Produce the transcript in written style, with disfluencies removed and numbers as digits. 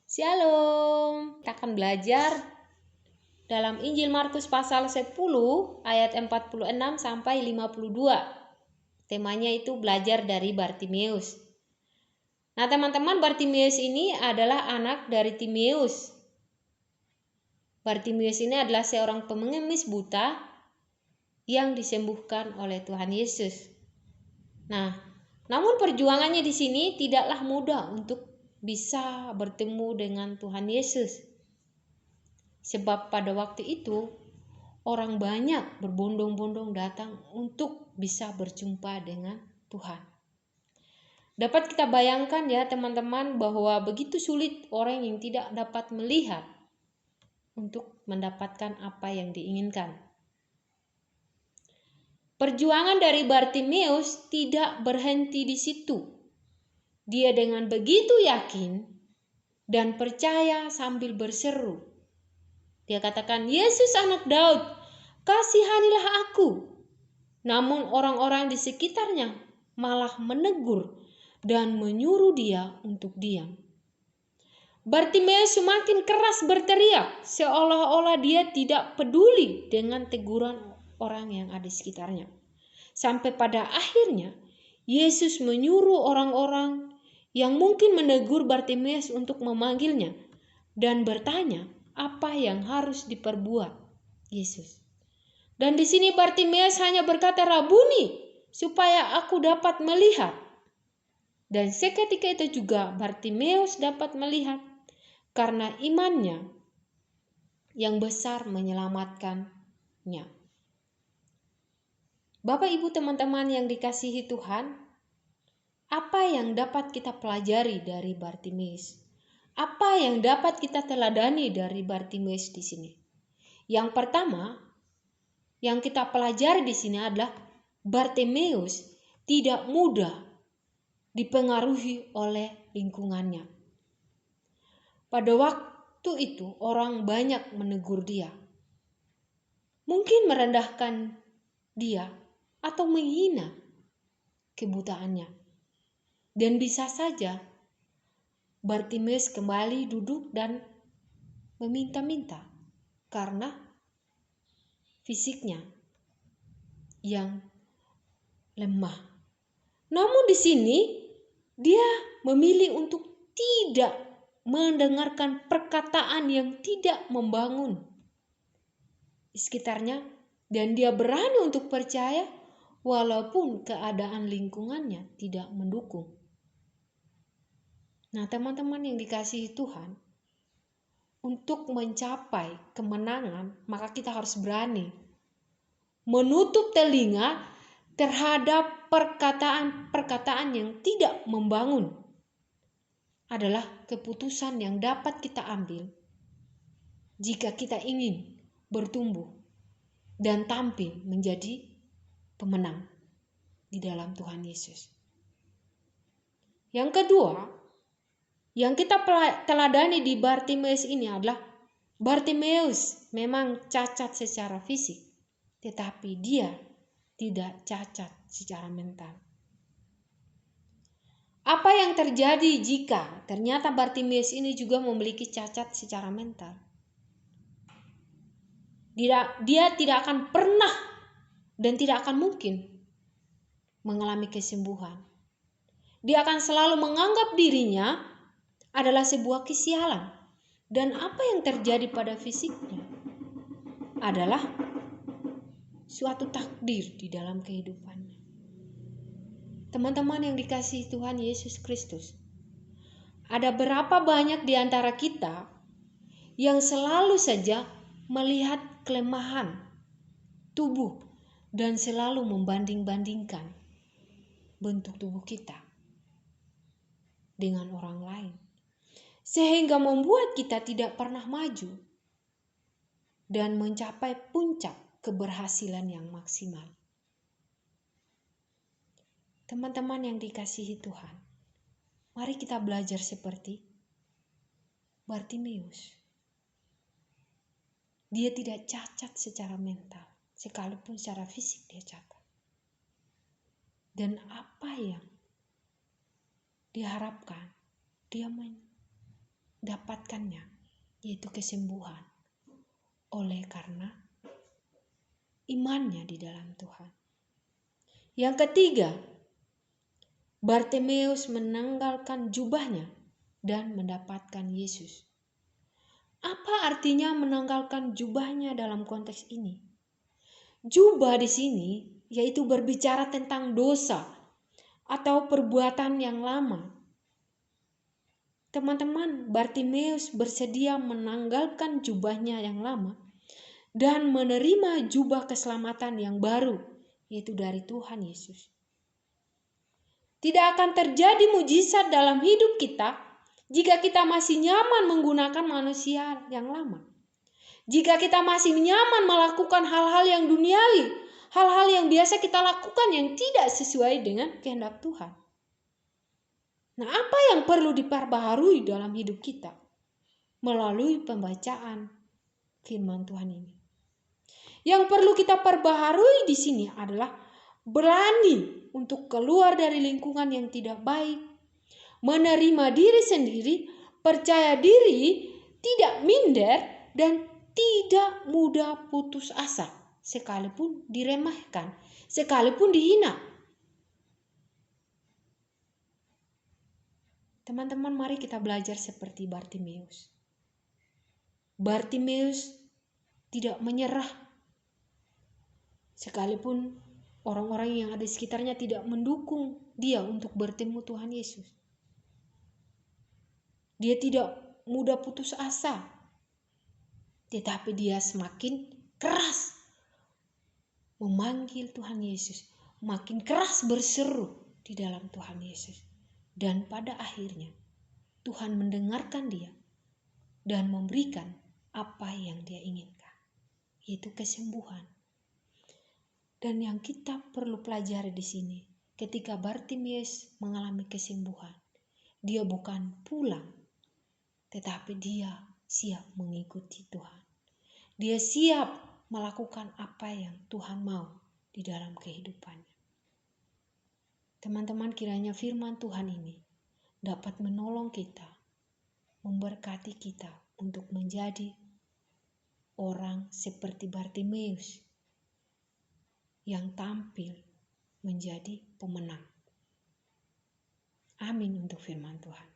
Shalom. Kita akan belajar dalam Injil Markus pasal 10 ayat 46 sampai 52. Temanya itu belajar dari Bartimeus. Nah, teman-teman, Bartimeus ini adalah anak dari Timeus. Bartimeus ini adalah seorang pengemis buta yang disembuhkan oleh Tuhan Yesus. Nah, namun perjuangannya di sini tidaklah mudah untuk bisa bertemu dengan Tuhan Yesus. Sebab pada waktu itu orang banyak berbondong-bondong datang untuk bisa berjumpa dengan Tuhan. Dapat kita bayangkan ya teman-teman bahwa begitu sulit orang yang tidak dapat melihat untuk mendapatkan apa yang diinginkan. Perjuangan dari Bartimeus tidak berhenti di situ. Dia dengan begitu yakin dan percaya sambil berseru. Dia katakan, "Yesus anak Daud, kasihanilah aku." Namun orang-orang di sekitarnya malah menegur dan menyuruh dia untuk diam. Bartimeus semakin keras berteriak, seolah-olah dia tidak peduli dengan teguran orang yang ada di sekitarnya. Sampai pada akhirnya, Yesus menyuruh orang-orang yang mungkin menegur Bartimeus untuk memanggilnya dan bertanya, apa yang harus diperbuat Yesus. Dan di sini Bartimeus hanya berkata, "Rabuni, supaya aku dapat melihat." Dan seketika itu juga Bartimeus dapat melihat karena imannya yang besar menyelamatkannya. Bapak, Ibu, teman-teman yang dikasihi Tuhan, apa yang dapat kita pelajari dari Bartimeus? Apa yang dapat kita teladani dari Bartimeus di sini? Yang pertama, yang kita pelajari di sini adalah Bartimeus tidak mudah dipengaruhi oleh lingkungannya. Pada waktu itu orang banyak menegur dia, mungkin merendahkan dia atau menghina kebutaannya. Dan bisa saja Bartimeus kembali duduk dan meminta-minta karena fisiknya yang lemah. Namun di sini dia memilih untuk tidak mendengarkan perkataan yang tidak membangun di sekitarnya, dan dia berani untuk percaya walaupun keadaan lingkungannya tidak mendukung. Nah, teman-teman yang dikasihi Tuhan, untuk mencapai kemenangan, maka kita harus berani menutup telinga terhadap perkataan-perkataan yang tidak membangun. Adalah keputusan yang dapat kita ambil jika kita ingin bertumbuh dan tampil menjadi pemenang di dalam Tuhan Yesus. Yang kedua, yang kita teladani di Bartimeus ini adalah Bartimeus memang cacat secara fisik, tetapi dia tidak cacat secara mental. Apa yang terjadi jika ternyata Bartimeus ini juga memiliki cacat secara mental? Dia tidak akan pernah dan tidak akan mungkin mengalami kesembuhan. Dia akan selalu menganggap dirinya adalah sebuah kesialan. Dan apa yang terjadi pada fisiknya adalah suatu takdir di dalam kehidupannya. Teman-teman yang dikasihi Tuhan Yesus Kristus, ada berapa banyak di antara kita yang selalu saja melihat kelemahan tubuh dan selalu membanding-bandingkan bentuk tubuh kita dengan orang lain, sehingga membuat kita tidak pernah maju dan mencapai puncak keberhasilan yang maksimal. Teman-teman yang dikasihi Tuhan, mari kita belajar seperti Bartimeus. Dia tidak cacat secara mental, sekalipun secara fisik dia cacat. Dan apa yang diharapkan, dia dapatkannya, yaitu kesembuhan, oleh karena imannya di dalam Tuhan. Yang ketiga, Bartimeus menanggalkan jubahnya dan mendapatkan Yesus. Apa artinya menanggalkan jubahnya dalam konteks ini? Jubah di sini yaitu berbicara tentang dosa atau perbuatan yang lama. Teman-teman, Bartimeus bersedia menanggalkan jubahnya yang lama dan menerima jubah keselamatan yang baru, yaitu dari Tuhan Yesus. Tidak akan terjadi mujizat dalam hidup kita jika kita masih nyaman menggunakan manusia yang lama. Jika kita masih nyaman melakukan hal-hal yang duniawi, hal-hal yang biasa kita lakukan yang tidak sesuai dengan kehendak Tuhan. Nah, apa yang perlu diperbaharui dalam hidup kita melalui pembacaan firman Tuhan ini? Yang perlu kita perbaharui di sini adalah berani untuk keluar dari lingkungan yang tidak baik, menerima diri sendiri, percaya diri, tidak minder, dan tidak mudah putus asa, sekalipun diremehkan, sekalipun dihina. Teman-teman, mari kita belajar seperti Bartimeus. Bartimeus tidak menyerah, sekalipun orang-orang yang ada di sekitarnya tidak mendukung dia untuk bertemu Tuhan Yesus. Dia tidak mudah putus asa, tetapi dia semakin keras memanggil Tuhan Yesus, makin keras berseru di dalam Tuhan Yesus. Dan pada akhirnya Tuhan mendengarkan dia dan memberikan apa yang dia inginkan, yaitu kesembuhan. Dan yang kita perlu pelajari di sini, ketika Bartimeus mengalami kesembuhan, dia bukan pulang, tetapi dia siap mengikuti Tuhan. Dia siap melakukan apa yang Tuhan mau di dalam kehidupannya. Teman-teman, kiranya firman Tuhan ini dapat menolong kita, memberkati kita untuk menjadi orang seperti Bartimeus yang tampil menjadi pemenang. Amin untuk firman Tuhan.